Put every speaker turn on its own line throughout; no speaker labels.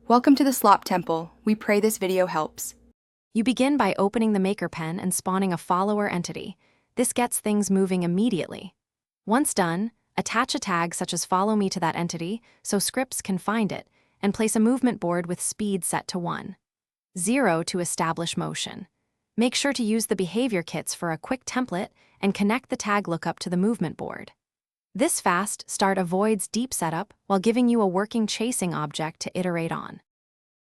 Welcome to the Slop Temple. We pray this video helps.
You begin by opening the maker pen and spawning a follower entity. This gets things moving immediately. Once done, attach a tag such as follow me to that entity so scripts can find it, and place a movement board with speed set to 1. 0 to establish motion. Make sure to use the behavior kits for a quick template and connect the tag lookup to the movement board. This fast start avoids deep setup while giving you a working chasing object to iterate on.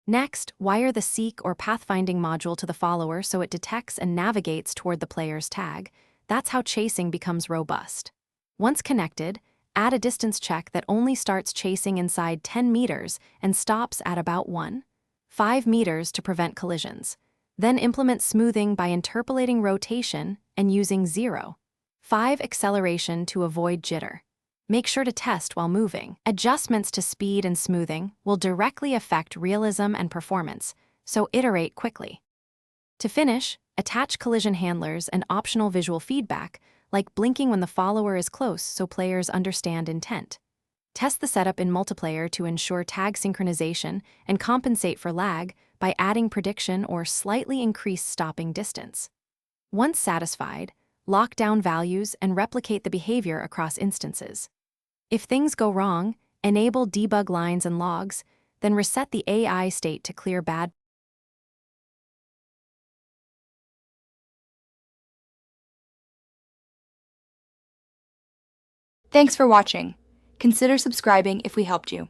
Next, wire the seek or pathfinding module to the follower so it detects and navigates toward the player's tag. That's how chasing becomes robust. Once connected, add a distance check that only starts chasing inside 10 meters and stops at about 1.5 meters to prevent collisions. Then implement smoothing by interpolating rotation and using 0.5 acceleration to avoid jitter. Make sure to test while moving. Adjustments to speed and smoothing will directly affect realism and performance, so iterate quickly. To finish, attach collision handlers and optional visual feedback, like blinking when the follower is close so players understand intent. Test the setup in multiplayer to ensure tag synchronization and compensate for lag by adding prediction or slightly increased stopping distance. Once satisfied, lock down values and replicate the behavior across instances. If things go wrong, enable debug lines and logs, then reset the AI state to clear bad.
Thanks for watching. Consider subscribing if we helped you.